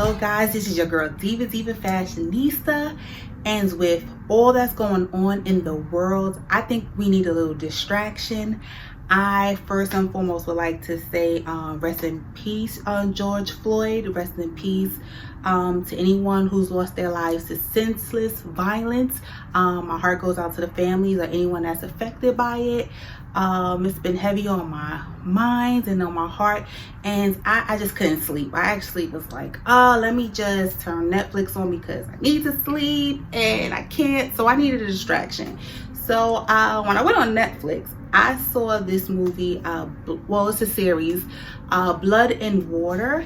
Hello guys, this is your girl Diva Fashionista, and with all that's going on in the world, I think we need a little distraction. I first and foremost would like to say rest in peace on George Floyd. Rest in peace to anyone who's lost their lives to senseless violence. My heart goes out to the families or anyone that's affected by it. It's been heavy on my mind and on my heart, and I just couldn't sleep. I actually was like, oh, let me just turn Netflix on because I need to sleep and I can't, so I needed a distraction. So when I went on Netflix, I saw this movie, well, it's a series, Blood and Water.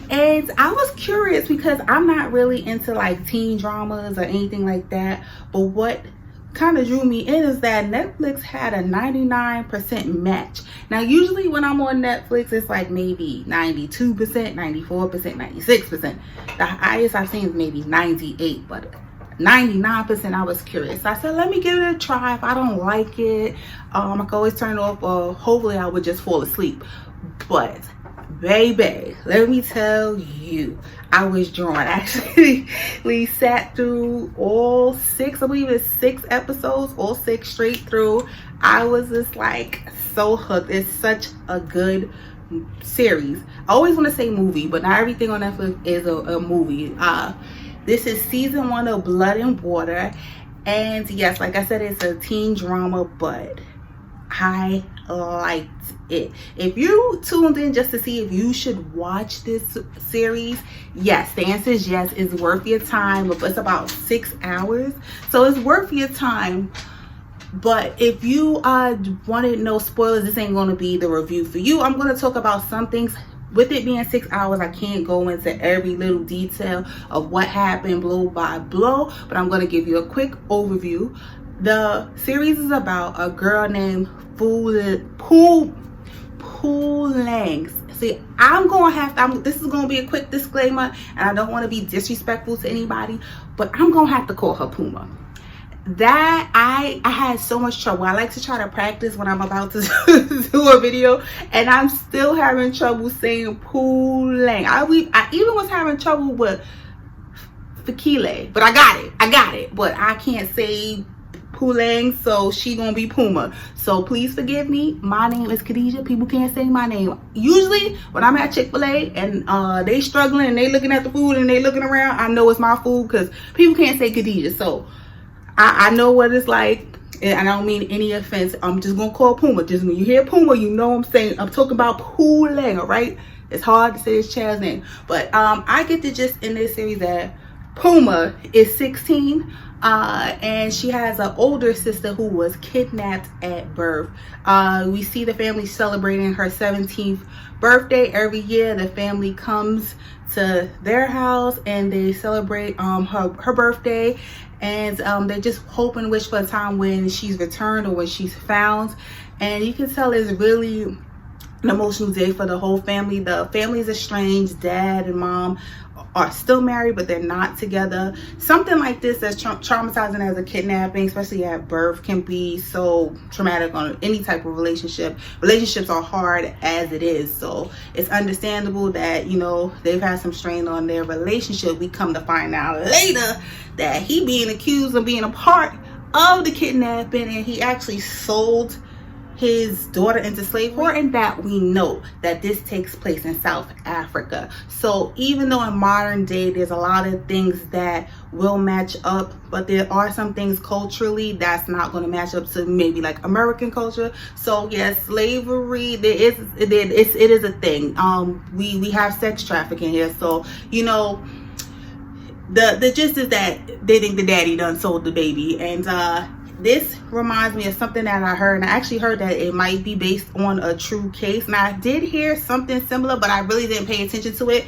And I was curious because I'm not really into like teen dramas or anything like that. But what kind of drew me in is that Netflix had a 99% match. Now, usually when I'm on Netflix, it's like maybe 92%, 94%, 96%. The highest I've seen is maybe 98%, but 99% I was curious. I said, let me give it a try. If I don't like it, I can always turn it off, or hopefully I would just fall asleep. But baby, let me tell you, I was drawn. I actually sat through all six, I believe it's 6 episodes, all 6 straight through. I was just like so hooked. It's such a good series. I always want to say movie, but not everything on Netflix is a movie. This is season 1 of Blood and Water, and yes, like I said, it's a teen drama, but I liked it. If you tuned in just to see if you should watch this series, yes, the answer is yes. It's worth your time. It's about 6 hours, so it's worth your time. But if you wanted no spoilers, this ain't going to be the review for you. I'm going to talk about some things. With it being 6 hours, I can't go into every little detail of what happened blow by blow, but I'm going to give you a quick overview. The series is about a girl named Pooh Langs. See, this is going to be a quick disclaimer, and I don't want to be disrespectful to anybody, but I'm going to have to call her Puma. That I had so much trouble. I like to try to practice when I'm about to do a video, and I'm still having trouble saying Pooh Lang. I even was having trouble with Fakile, but I got it. But I can't say Pooh Lang, so she gonna be Puma. So please forgive me. My name is Khadijah. People can't say my name. Usually when I'm at Chick-fil-A and they struggling and they looking at the food and they looking around, I know it's my food because people can't say Khadijah. So I know what it's like, and I don't mean any offense. I'm just gonna call Puma. Just when you hear Puma, you know what I'm saying. I'm talking about Pooh Lang, all right? It's hard to say his child's name, but I get the gist in this series that Puma is 16, and she has an older sister who was kidnapped at birth. We see the family celebrating her 17th birthday every year. The family comes to their house and they celebrate her birthday, and they just hope and wish for a time when she's returned or when she's found. And you can tell it's really an emotional day for the whole family. The family is estranged. Dad and mom are still married, but they're not together. Something like this that's traumatizing as a kidnapping, especially at birth, can be so traumatic on any type of relationship. Relationships are hard as it is, so it's understandable that, you know, they've had some strain on their relationship. We come to find out later that he being accused of being a part of the kidnapping, and he actually sold his daughter into slavery. And that we know that this takes place in South Africa. So even though in modern day there's a lot of things that will match up, but there are some things culturally that's not going to match up to maybe like American culture. So yes, slavery, it is a thing. We have sex trafficking here, so you know, the gist is that they think the daddy done sold the baby. And this reminds me of something that I heard, and I actually heard that it might be based on a true case. Now, I did hear something similar, but I really didn't pay attention to it.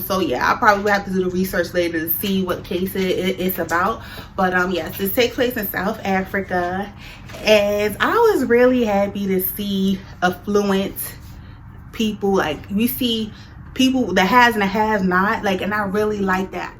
So yeah, I probably will have to do the research later to see what case it's about. But yes, this takes place in South Africa, and I was really happy to see affluent people. Like, we see people, the has and the have not, like, and I really like that.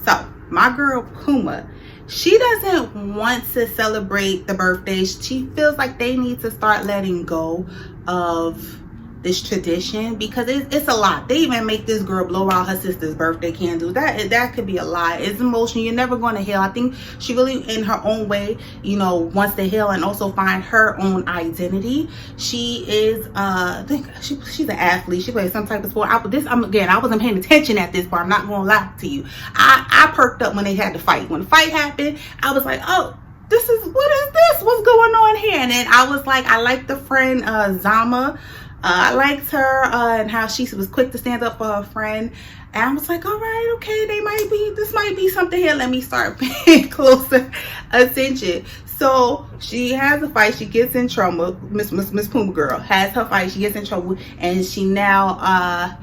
So my girl Puma, she doesn't want to celebrate the birthdays. She feels like they need to start letting go of this tradition, because it's a lot. They even make this girl blow out her sister's birthday candles. That could be a lot. It's emotional. You're never going to heal. I think she really, in her own way, you know, wants to heal and also find her own identity. She is I think she's an athlete. She plays some type of sport. I wasn't paying attention at this part. I'm not gonna lie to you. I perked up when they had the fight. When the fight happened, I was like, oh, what is this? What's going on here? And then I was like, I like the friend Zama. I liked her and how she was quick to stand up for her friend. And I was like, all right, okay, this might be something here. Let me start paying closer attention. So she has a fight. She gets in trouble. Miss Puma girl has her fight. She gets in trouble, and she now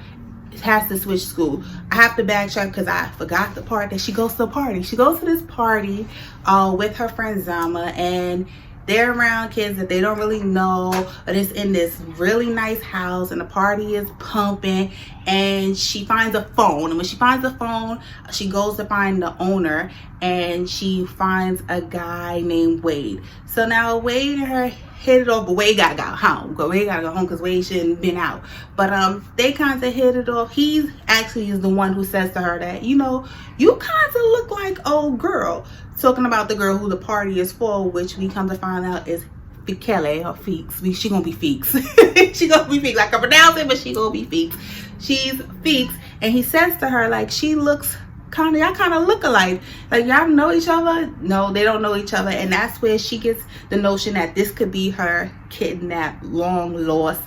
has to switch school. I have to backtrack because I forgot the part that she goes to a party. She goes to this party with her friend Zama, and they're around kids that they don't really know, but it's in this really nice house, and the party is pumping, and she finds a phone. And when she finds the phone, she goes to find the owner, and she finds a guy named Wade. So now Wade and her hit it off, but Wade gotta go home. Wade gotta go home because Wade shouldn't have been out. But they kind of hit it off. He actually is the one who says to her that, you know, you kind of look like old girl. Talking about the girl who the party is for, which we come to find out is Fikele or Feeks. She gonna be Feeks. She gonna be Feeks. I can pronounce it, but she gonna be Feeks. She's Feeks, and he says to her, like, she looks y'all kind of look alike. Like, y'all know each other? No, they don't know each other. And that's where she gets the notion that this could be her kidnapped, long lost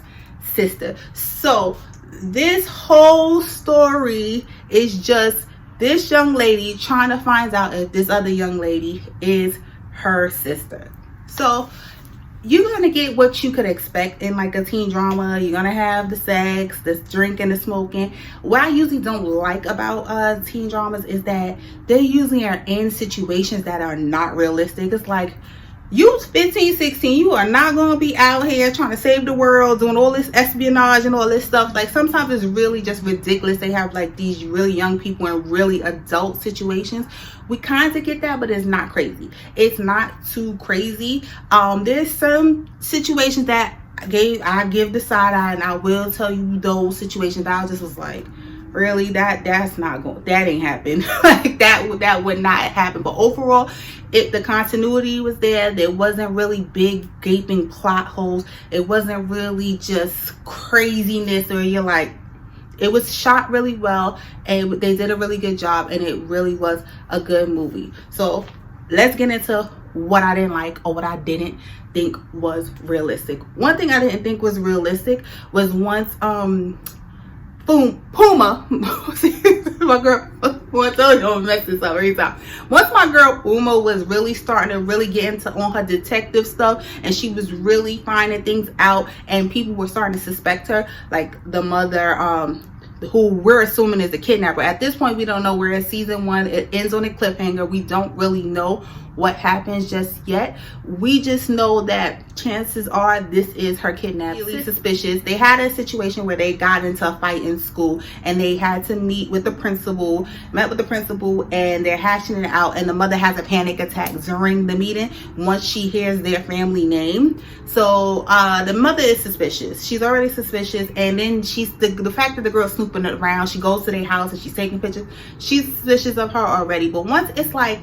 sister. So this whole story is just this young lady trying to find out if this other young lady is her sister. So you're gonna get what you could expect in like a teen drama. You're gonna have the sex, the drinking, the smoking. What I usually don't like about teen dramas is that they usually are in situations that are not realistic. It's like, you 15, 16, you are not going to be out here trying to save the world, doing all this espionage and all this stuff. Like, sometimes it's really just ridiculous. They have like these really young people in really adult situations. We kind of get that, but it's not crazy. It's not too crazy. There's some situations that I give the side eye, and I will tell you those situations that I just was like, really, that ain't happen. Like, that would not happen. But overall, the continuity was there. There wasn't really big gaping plot holes. It wasn't really just craziness, or you're like, it was shot really well, and they did a really good job, and it really was a good movie. So let's get into what I didn't like, or what I didn't think was realistic. One thing I didn't think was realistic was once Puma, my girl, I told you don't mess this up every time. Once my girl Puma was really starting to really get into on her detective stuff, and she was really finding things out, and people were starting to suspect her, like the mother, who we're assuming is the kidnapper. At this point, we don't know. We're in season 1. It ends on a cliffhanger. We don't really know what happens just yet. We just know that chances are this is her kidnapping. Really suspicious. They had a situation where they got into a fight in school, and they had to met with the principal, and they're hashing it out, and the mother has a panic attack during the meeting once she hears their family name. So the mother is suspicious. She's already suspicious, and then she's the fact that the girl's snooping around, she goes to their house and she's taking pictures, she's suspicious of her already. But once it's like,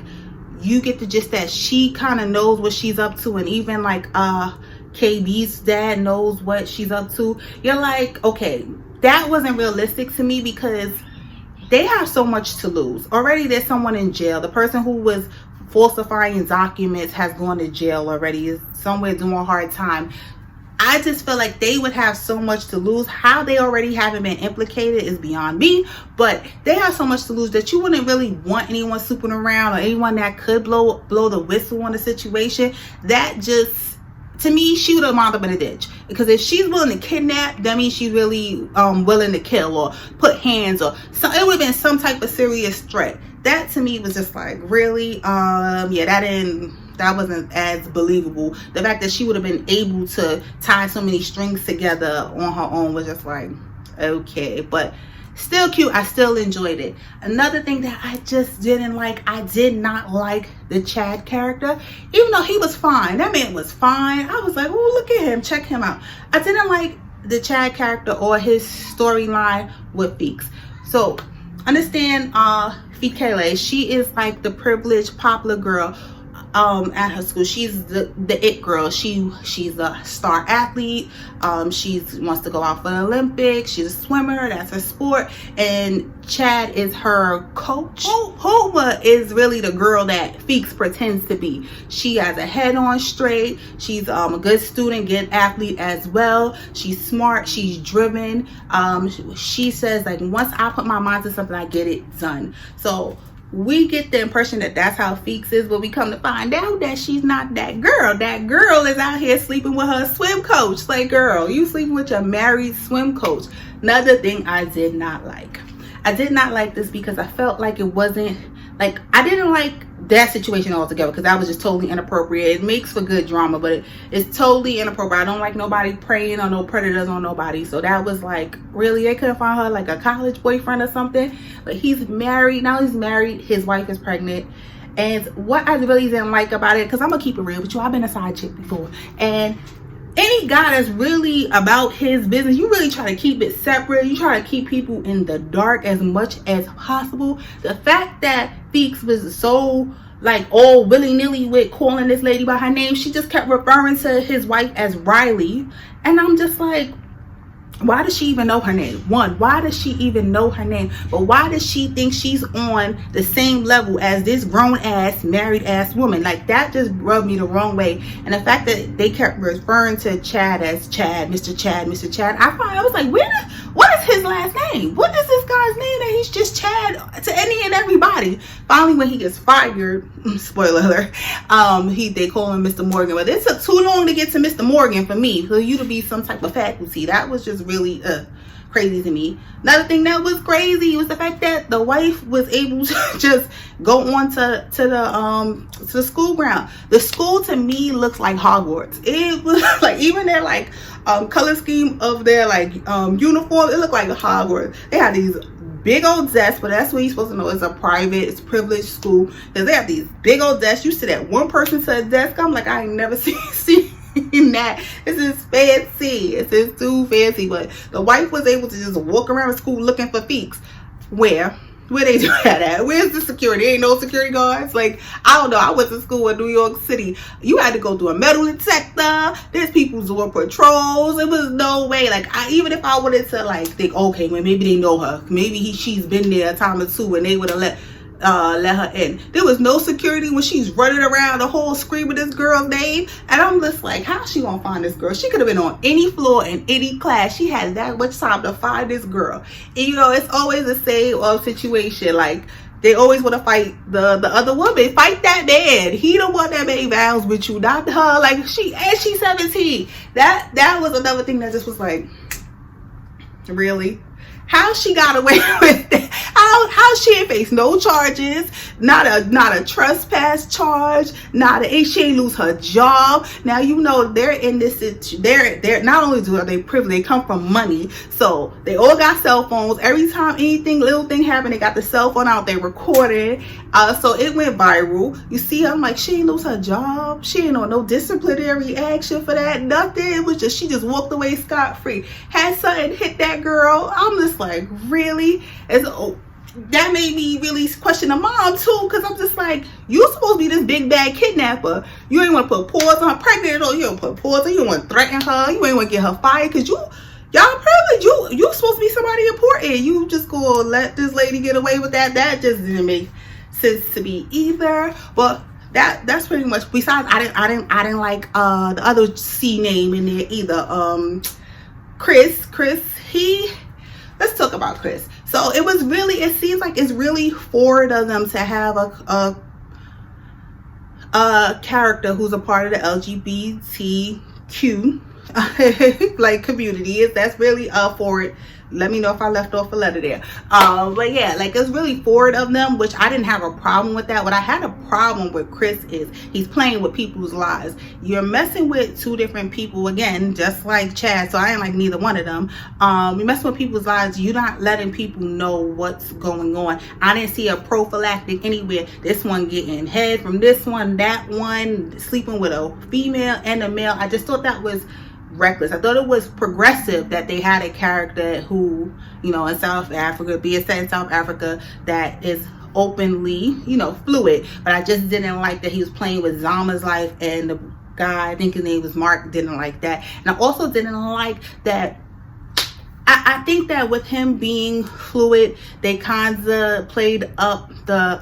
you get the gist that she kind of knows what she's up to, and even like KB's dad knows what she's up to, you're like, okay, that wasn't realistic to me, because they have so much to lose. Already there's someone in jail. The person who was falsifying documents has gone to jail already, is somewhere doing a hard time. I just feel like they would have so much to lose. How they already haven't been implicated is beyond me, but they have so much to lose that you wouldn't really want anyone swooping around, or anyone that could blow the whistle on the situation. That just, to me, she would have wound up in a ditch. Because if she's willing to kidnap, that means she's really willing to kill or put hands, or so. It would have been some type of serious threat. That to me was just like, really, yeah, that wasn't as believable. The fact that she would have been able to tie so many strings together on her own was just like, okay. But still cute. I still enjoyed it. Another thing that I just didn't like, I did not like the Chad character. Even though he was fine, that man was fine. I was like, oh, look at him, check him out. I didn't like the Chad character or his storyline with Feeks. So understand Fikele, she is like the privileged popular girl at her school. She's the it girl. She's a star athlete. She wants to go out for the Olympics. She's a swimmer. That's her sport. And Chad is her coach. Homa is really the girl that Feeks pretends to be. She has a head on straight. She's a good student, good athlete as well. She's smart. She's driven. She says, like, once I put my mind to something, I get it done. So we get the impression that that's how Feeks is, but we come to find out that she's not that girl. That girl is out here sleeping with her swim coach. Like, girl, you sleeping with your married swim coach. Another thing I did not like. I did not like this because I felt like it wasn't, like, I didn't like that situation altogether because that was just totally inappropriate. It makes for good drama, but it's totally inappropriate. I don't like nobody preying on no predators on nobody. So that was like, really, they couldn't find her like a college boyfriend or something. But he's married. Now he's married. His wife is pregnant. And what I really didn't like about it, because I'm going to keep it real with you, I've been a side chick before. And any guy that's really about his business, you really try to keep it separate. You try to keep people in the dark as much as possible. The fact that Feeks was so like all willy-nilly with calling this lady by her name, she just kept referring to his wife as Riley. And I'm just like, why does she even know her name? One, why does she even know her name? But why does she think she's on the same level as this grown-ass, married-ass woman? Like, that just rubbed me the wrong way. And the fact that they kept referring to Chad as Chad, Mr. Chad, Mr. Chad, I was like, what is his last name? What is this guy's name that he's just Chad to any and everybody? Finally, when he gets fired, spoiler alert, they call him Mr. Morgan. But it took too long to get to Mr. Morgan for me, for you to be some type of faculty. That was just really crazy to me. Another thing that was crazy was the fact that the wife was able to just go on to the school ground. The school to me looks like Hogwarts. It was like, even their like color scheme of their like uniform, it looked like Hogwarts. They had these big old desks, but that's what you're supposed to know. It's a private, it's privileged school, because they have these big old desks. You sit at one person to a desk. I'm like, I ain't never seen that. This is fancy. This is too fancy. But the wife was able to just walk around the school looking for Feeks. Where they do that at? Where's the security? Ain't no security guards. Like, I don't know. I went to school in New York City. You had to go through a metal detector. There's people doing patrols. It was no way. Like, even if I wanted to like think, okay, well, maybe they know her. Maybe she's been there a time or two and they would have let her in. There was no security when she's running around the whole screaming this girl's name. And I'm just like, how's she gonna find this girl? She could have been on any floor in any class. She had that much time to find this girl. And you know, it's always the same situation. Like, they always want to fight the other woman. Fight that man. He the one that made vows with you, not her. Like, she's 17. That was another thing that just was like, really? How she got away with that? How she ain't face no charges, not a trespass charge, she ain't lose her job. Now, you know, they're in this, they're not only are they privileged, they come from money, so they all got cell phones. Every time anything, little thing happened, they got the cell phone out, they recorded. So it went viral. You see, I'm like, she ain't lose her job. She ain't on no disciplinary action for that. Nothing. It was just, she just walked away scot-free. Had something hit that girl. I'm just like, really? That made me really question the mom too, because I'm just like, you supposed to be this big bad kidnapper. You ain't want to put paws on her pregnant, or you don't put paws on, you don't want to threaten her, you ain't want to get her fired, because y'all privileged. You supposed to be somebody important. You just go let this lady get away with that. That just didn't make sense to me either. But that's pretty much. Besides, I didn't like the other C name in there either. Chris, let's talk about Chris. So it seems like it's really forward of them to have a character who's a part of the LGBTQ like community. That's really forward. Let me know if I left off a letter there. But yeah, like, it's really forward of them, which I didn't have a problem with that. What I had a problem with Chris is he's playing with people's lives. You're messing with two different people, again, just like Chad, so I ain't like neither one of them. You're messing with people's lives. You're not letting people know what's going on. I didn't see a prophylactic anywhere. This one getting head from this one, that one sleeping with a female and a male. I just thought that was reckless. I thought it was progressive that they had a character who, you know, in South Africa, be it set in South Africa, that is openly, you know, fluid. But I just didn't like that he was playing with Zama's life, and the guy, I think his name was Mark, didn't like that. And I also didn't like that. I think that with him being fluid, they kind of played up the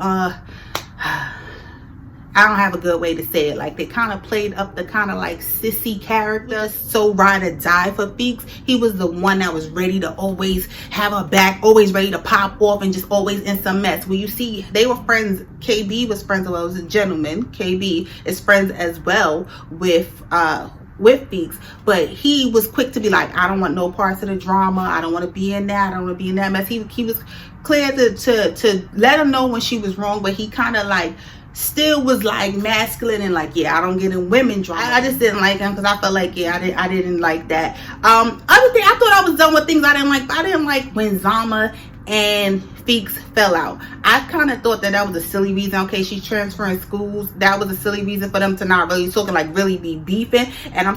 I don't have a good way to say it. Like, they kind of played up the kind of like sissy character, so ride or die for Feeks. He was the one that was ready to always have her back, always ready to pop off, and just always in some mess. When you see, they were friends. KB was friends, well, it was a gentleman. KB is friends as well with Feeks, but he was quick to be like, I don't want no parts of the drama. I don't want to be in that. I don't want to be in that mess. He was clear to let her know when she was wrong, but he kind of like still was like masculine and like, yeah, I don't get in women drama. I just didn't like him because I felt like, yeah, I didn't like that. Other thing, I thought I was done with things I didn't like. But I didn't like when Zama and Feeks fell out. I kind of thought that was a silly reason. Okay, she's transferring schools. That was a silly reason for them to not really talking, like really be beefing. And I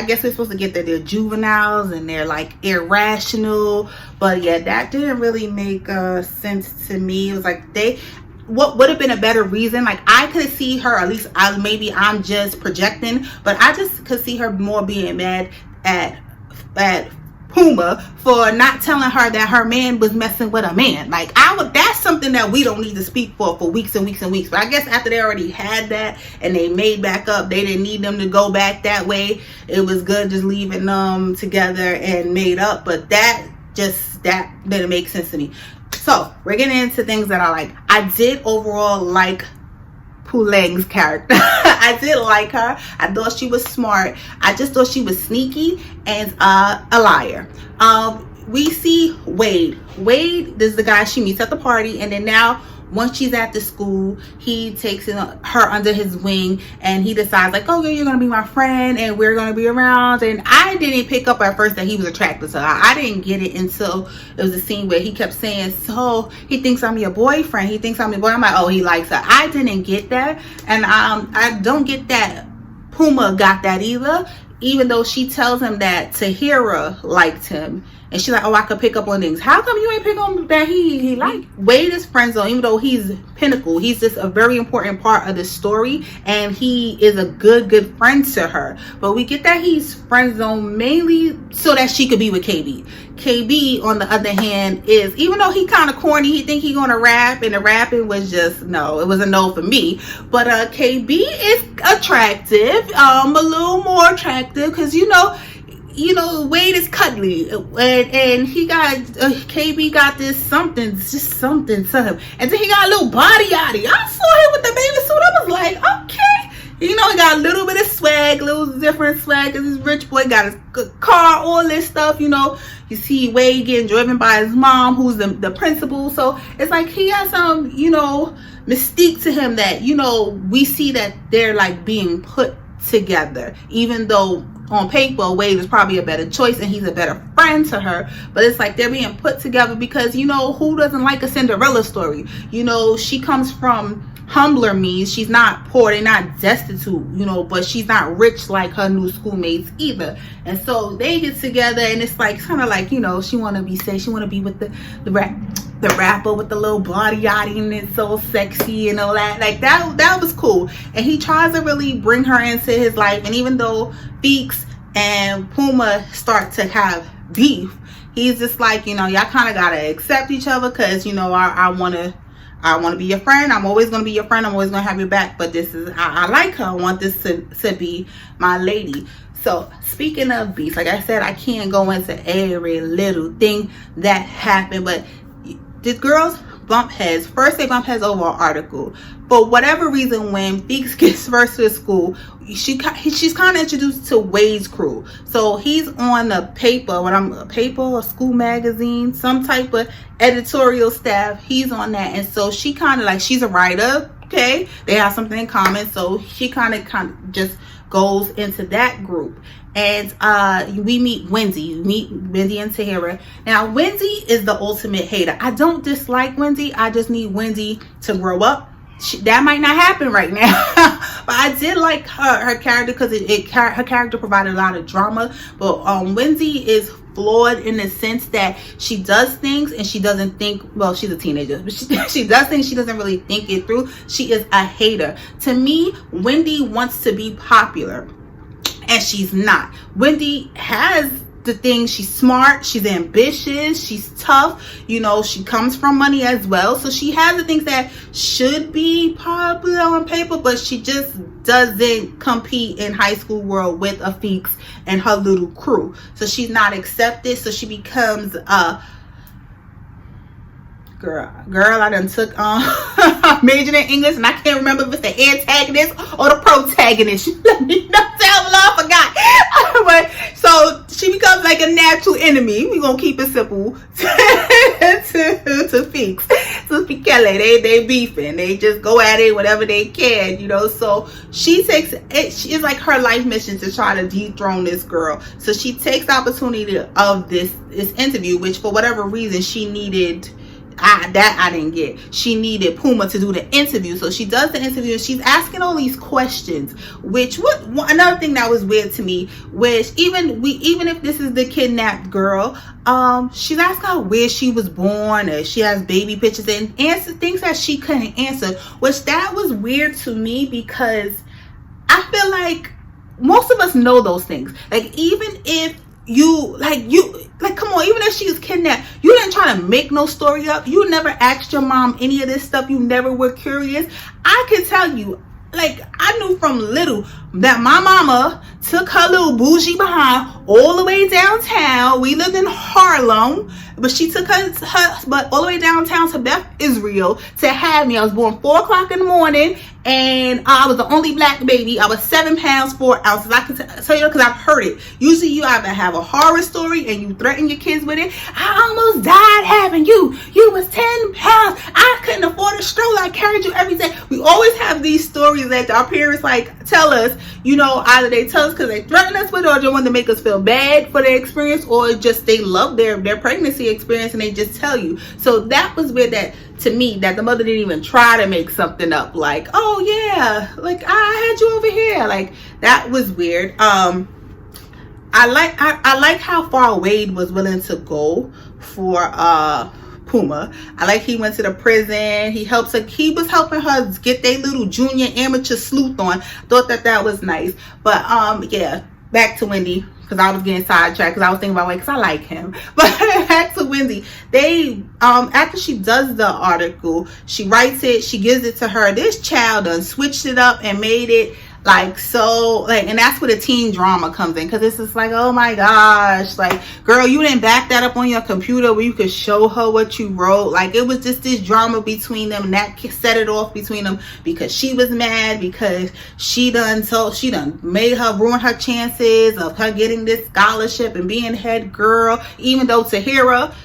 guess we're supposed to get that they're juveniles and they're like irrational. But yeah, that didn't really make sense to me. It was like what would have been a better reason, like I could see her, at least maybe I'm just projecting, but I just could see her more being mad at Puma for not telling her that her man was messing with a man. Like, that's something that we don't need to speak for weeks and weeks and weeks. But I guess after they already had that and they made back up, they didn't need them to go back that way. It was good just leaving them together and made up. But that didn't make sense to me. So we're getting into things that I like. I did overall like Puleng's character. I did like her. I thought she was smart. I just thought she was sneaky and a liar. We see Wade. Wade is the guy she meets at the party, and then now once she's at the school, he takes her under his wing and he decides like, oh, you're gonna be my friend and we're gonna be around. And I didn't pick up at first that he was attracted to her. I didn't get it until it was a scene where he kept saying, so he thinks I'm your boyfriend, he thinks I'm your boy. I'm like, oh, he likes her. I didn't get that, and I don't get that Puma got that either, even though she tells him that Tahira liked him. And she's like, oh, I could pick up on things. How come you ain't pick on that he like? Wade is friend zone, even though he's pinnacle. He's just a very important part of the story. And he is a good friend to her. But we get that he's friend zone mainly so that she could be with KB. KB, on the other hand, is, even though he kind of corny, he think he gonna rap, and the rapping was just, no, it was a no for me. But KB is attractive, a little more attractive, because you know, Wade is cuddly, and he got KB got this something to him, and then he got a little body yaddy. I saw him with the baby suit. I was like, okay, he got a little bit of swag, little different swag, because this rich boy got his good car, all this stuff. You see Wade getting driven by his mom, who's the principal. So it's like he has some mystique to him that we see that they're like being put together, even though on paper Wade is probably a better choice and he's a better friend to her. But it's like they're being put together because who doesn't like a Cinderella story? She comes from humbler means. She's not poor, they're not destitute, but she's not rich like her new schoolmates either. And so they get together, and it's like kind of like she want to be safe, she want to be with the rapper with the little body yachty, and it's so sexy and all that. Like that was cool. And he tries to really bring her into his life. And even though Feeks and Puma start to have beef, he's just like, y'all kind of gotta accept each other, because I want to be your friend. I'm always going to be your friend. I'm always going to have your back. But I like her. I want this to be my lady. So speaking of beef, like I said, I can't go into every little thing that happened. But the girls bump heads. First they bump heads over an article. For whatever reason, when Feeks gets first to school, she's kind of introduced to Wade's crew. So he's on a a school magazine, some type of editorial staff. He's on that. And so she kind of like, she's a writer. Okay. They have something in common. So she kind of just goes into that group. And we meet Wendy. We meet Wendy and Tahira. Now, Wendy is the ultimate hater. I don't dislike Wendy. I just need Wendy to grow up. That might not happen right now. But I did like her character because her character provided a lot of drama. But Wendy is flawed in the sense that she does things and she doesn't think, well, she's a teenager, but she does things, she doesn't really think it through. She is a hater. To me, Wendy wants to be popular and she's not. Wendy has the thing, she's smart, she's ambitious, she's tough, you know, she comes from money as well, so she has the things that should be popular on paper, but she just doesn't compete in high school world with Afeeks and her little crew, so she's not accepted, so she becomes a girl. I done took majored in English and I can't remember if it's the antagonist or the protagonist. Let me know, tell me, I forgot. But so she becomes like a natural enemy. We gonna keep it simple to Feeks. So Kelly, they beefing. They just go at it whatever they can, you know. So she takes it. It's like her life mission to try to dethrone this girl. So she takes the opportunity of this interview, which for whatever reason she needed. I didn't get. She needed Puma to do the interview, so she does the interview and she's asking all these questions. Which another thing that was weird to me, which even if this is the kidnapped girl, she's asking her where she was born, or she has baby pictures and answer things that she couldn't answer, which that was weird to me because I feel like most of us know those things. Like even if you come on, even if she was kidnapped, you didn't try to make no story up. You never asked your mom any of this stuff. You never were curious. I can tell you, like, I knew from little that my mama took her little bougie behind all the way downtown. We lived in Harlem, but she took her but all the way downtown to Beth Israel to have me. I was born 4 o'clock in the morning, and I was the only black baby. I was 7 pounds 4 ounces. I can tell you because I've heard it. Usually you either have a horror story and you threaten your kids with it. I almost died having you. You was 10 pounds. I couldn't afford a stroller. I carried you every day. We always have these stories that our parents like tell us, you know, either they tell us because they threaten us with it, or they want to make us feel bad for their experience, or just they love their pregnancy experience and they just tell you. So that was weird, that to me, that the mother didn't even try to make something up like, oh yeah, like I had you over here. Like that was weird. I like how far Wade was willing to go for Puma. I like he went to the prison. He was helping her get their little junior amateur sleuth on. Thought that was nice. But yeah, back to Wendy, because I was getting sidetracked because I was thinking about Wade because I like him. But back to Wendy. They after she does the article, she writes it, she gives it to her. This child done switched it up and made it like so, like, and that's where the teen drama comes in, because it's just like, oh my gosh, like, girl, you didn't back that up on your computer where you could show her what you wrote. Like, it was just this drama between them, and that set it off between them because she was mad because she done made her ruin her chances of her getting this scholarship and being head girl, even though Tahira,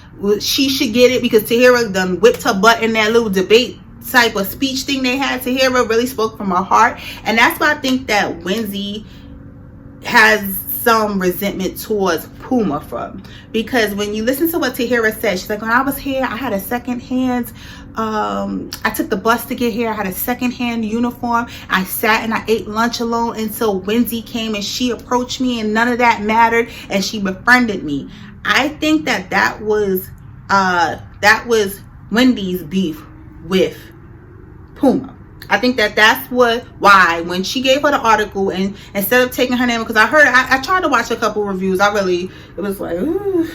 she should get it because Tahira done whipped her butt in that little debate type of speech thing they had. Tahira really spoke from her heart, and that's why I think that Wendy has some resentment towards Puma from, because when you listen to what Tahira said, she's like, when I was here, I had a secondhand I took the bus to get here. I had a secondhand uniform. I sat and I ate lunch alone until Wendy came and she approached me, and none of that mattered, and she befriended me. I think that was Wendy's beef with Puma. I think that's why when she gave her the article, and instead of taking her name, because I tried to watch a couple reviews, it was like, ooh.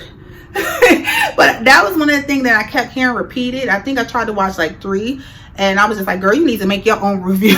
But that was one of the things that I kept hearing repeated. I think I tried to watch like 3, and I was just like, girl, you need to make your own review.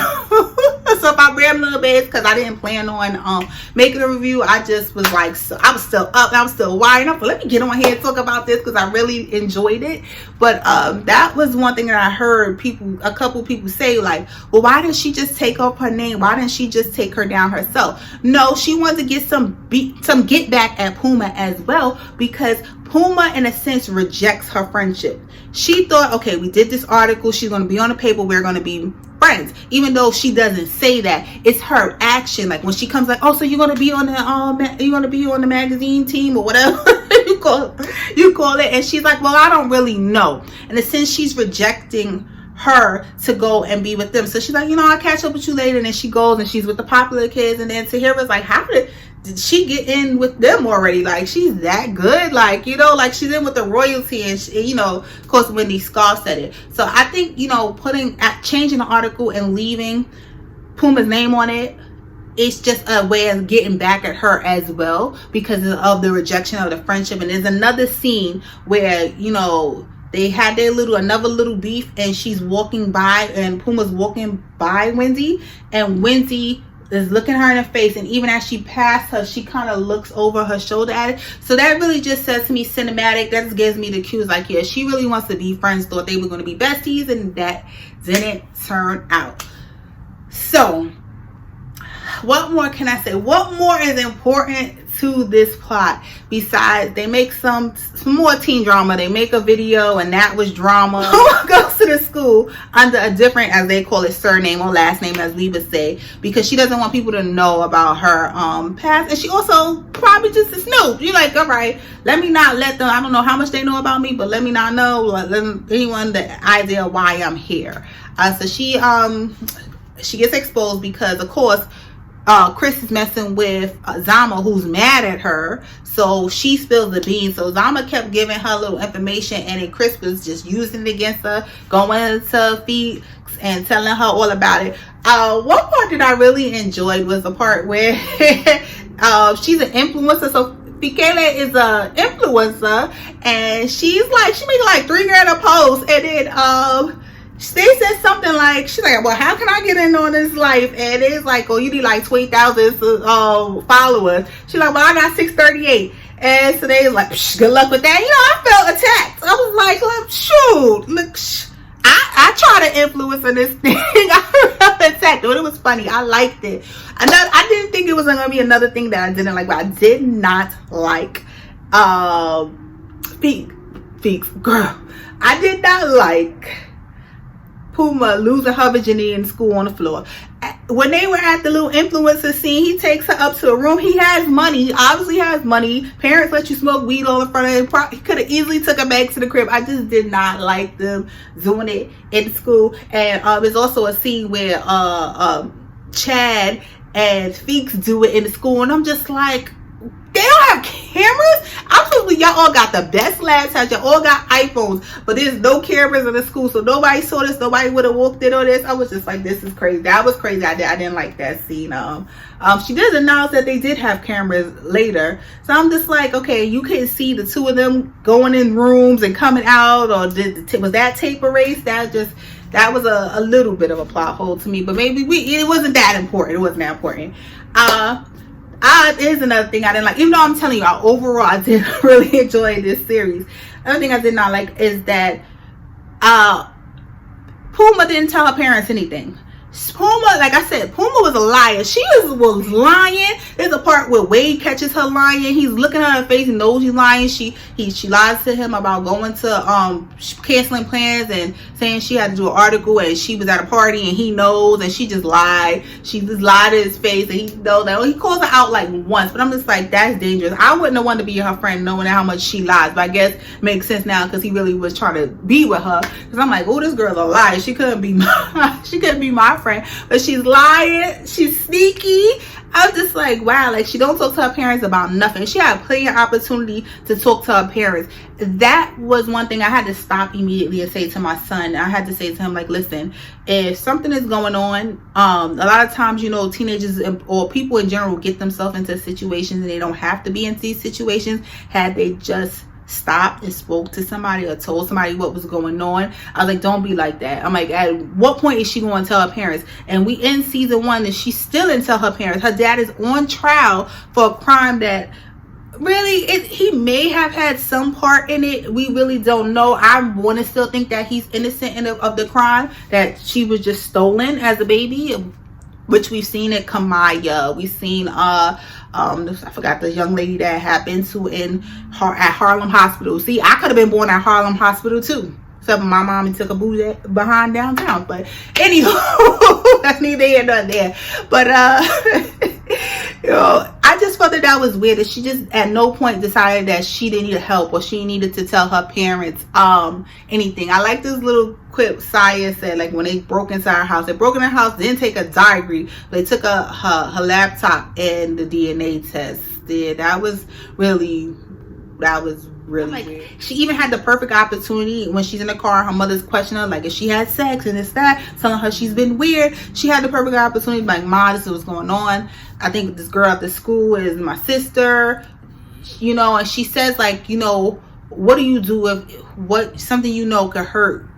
So if I ran a little bit, because I didn't plan on making a review. I just was like, so I was still up, I was still wired up. Let me get on here and talk about this because I really enjoyed it. But that was one thing that I heard a couple people say, like, well, why didn't she just take off her name? Why didn't she just take her down herself? No, she wanted to get some get back at Puma as well, because Puma in a sense rejects her friendship. She thought, okay, we did this article, she's going to be on the paper, we're going to be friends, even though she doesn't say that. It's her action, like when she comes like, oh, so you're going to be on the magazine team or whatever you call it, and she's like, well, I don't really know. In a sense, she's rejecting her to go and be with them. So she's like, I'll catch up with you later. And then she goes and she's with the popular kids. And then Tahira's like, how did she get in with them already? Like, she's that good, like, like she's in with the royalty. And she, of course, Wendy Scar said it. So I think, changing the article and leaving Puma's name on it, it's just a way of getting back at her as well, because of the rejection of the friendship. And there's another scene where, they had another little beef, and she's walking by, and Puma's walking by Wendy, and Wendy is looking her in the face, and even as she passed her, she kind of looks over her shoulder at it. So that really just says to me, cinematic. That just gives me the cues, like, yeah, she really wants to be friends. Thought they were going to be besties, and that didn't turn out. So what more can I say? What more is important to this plot besides they make some more teen drama? They make a video, and that was drama. Puma goes to the school under a different, as they call it, surname or last name, as we would say, because she doesn't want people to know about her past. And she also probably just a snoop. You're like, all right, let me not let them, I don't know how much they know about me, but let me not know, let anyone the idea why I'm here. So she gets exposed because, of course, Chris is messing with Zama, who's mad at her. So she spills the beans. So Zama kept giving her little information, and then Chris was just using it against her, going to Felix and telling her all about it. One part that I really enjoyed was the part where she's an influencer. So Fikele is a influencer, and she's like, she making like $3,000 a post, and then they said something like, she's like, well, how can I get in on this life? And it's like, oh, you need like 20,000 followers. She's like, well, I got 638. And so they was like, good luck with that. I felt attacked. I was like, look, shoot, look, I try to influence in this thing. I felt attacked, but it was funny. I liked it. I didn't think it was going to be another thing that I didn't like, but I did not like Feeks, girl. I did not like Puma losing her virginity in school on the floor. When they were at the little influencer scene, he takes her up to a room. He has money. He obviously has money. Parents let you smoke weed all in front of him. He could have easily took her back to the crib. I just did not like them doing it in school. And there's also a scene where Chad and Feeks do it in the school, and I'm just like, they don't have cameras? I'm supposed to be, y'all all got the best laptops, y'all all got iPhones, but there's no cameras in the school, so nobody saw this, nobody would have walked in on this. I was just like, this is crazy. That was crazy. I didn't like that scene. She did announce that they did have cameras later, so I'm just like, okay, you couldn't see the two of them going in rooms and coming out, or was that tape erased? That was a little bit of a plot hole to me, but maybe it wasn't that important. It wasn't that important. Here's another thing I didn't like. Even though I'm telling you, overall, I did really enjoy this series. Another thing I did not like is that Puma didn't tell her parents anything. Puma, like I said, Puma was a liar. She was lying. There's a part where Wade catches her lying. He's looking at her face and knows she's lying. She lies to him about going to canceling plans and saying she had to do an article and she was at a party and he knows, and she just lied. She just lied to his face, and he knows that. He calls her out like once, but I'm just like, that's dangerous. I wouldn't have wanted to be her friend knowing how much she lies, but I guess it makes sense now because he really was trying to be with her. Because I'm like, oh, this girl's a liar. She couldn't be my friend, but she's lying. She's sneaky. I was just like, wow, like she don't talk to her parents about nothing. She had plenty of opportunity to talk to her parents. That was one thing I had to stop immediately and say to my son. I had to say to him, like, listen, if something is going on, a lot of times, teenagers or people in general get themselves into situations and they don't have to be in these situations. Had they just stopped and spoke to somebody or told somebody what was going on, I was like, don't be like that. I'm like, at what point is she going to tell her parents? And we in season 1 and she still didn't tell her parents. Her dad is on trial for a crime that really he may have had some part in it. We really don't know. I want to still think that he's innocent of the crime, that she was just stolen as a baby, which we've seen at Kamaya. We've seen I forgot the young lady that happened to at Harlem Hospital. See, I could have been born at Harlem Hospital too, except my mom took a boo behind downtown. But anywho, that's neither here nor there. But I just felt that was weird, that she just at no point decided that she didn't need help or she needed to tell her parents anything. I like this little quip Saya said, like, when they broke into her house, they broke in her house, didn't take a diary, but they took her laptop and the DNA test. Yeah, that was really like, weird. She even had the perfect opportunity when she's in the car, her mother's questioning her, like, if she had sex and this, that, telling her she's been weird. She had the perfect opportunity, like, Ma, this is what's going on. I think this girl at the school is my sister, you know, and she says, like, you know, what do you do if something you know could hurt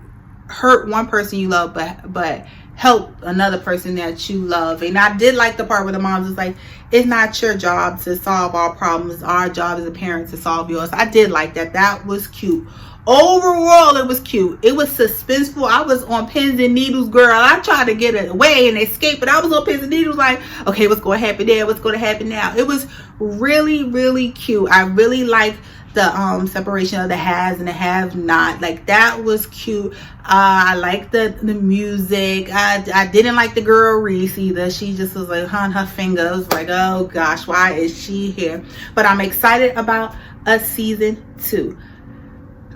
one person you love, but help another person that you love. And I did like the part where the mom's is like, it's not your job to solve our problems, it's our job as a parent to solve yours. I did like that. That was cute. Overall, it was cute. It was suspenseful. I was on pins and needles, girl. I tried to get away and escape, but I was on pins and needles, like, okay, what's going to happen there? What's going to happen now? It was really, really cute. I really like the separation of the haves and the have not. Like, that was cute. I like the music. I didn't like the girl Reese either. She just was like on her finger. I was like, oh gosh, why is she here? But I'm excited about a season 2.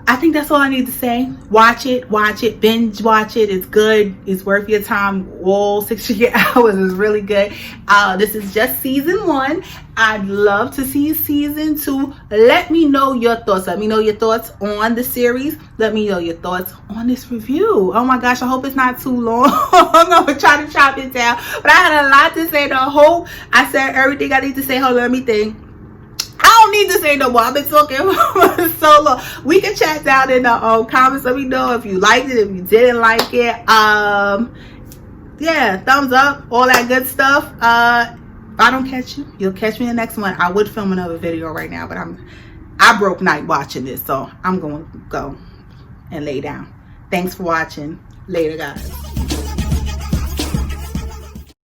I think that's all I need to say. Watch it, binge watch it. It's good. It's worth your time. All 60 hours is really good. This is just season 1. I'd love to see season 2. Let me know your thoughts. Let me know your thoughts on the series. Let me know your thoughts on this review. Oh my gosh, I hope it's not too long. I'm gonna try to chop it down. But I had a lot to say. I hope I said everything I need to say. Hold on, let me think. I don't need to say no more. I've been talking for so long. We can chat down in the comments. Let me know if you liked it, if you didn't like it. Yeah, thumbs up, all that good stuff. If I don't catch you, you'll catch me in the next one. I would film another video right now, but I broke night watching this, so I'm going to go and lay down. Thanks for watching. Later, guys.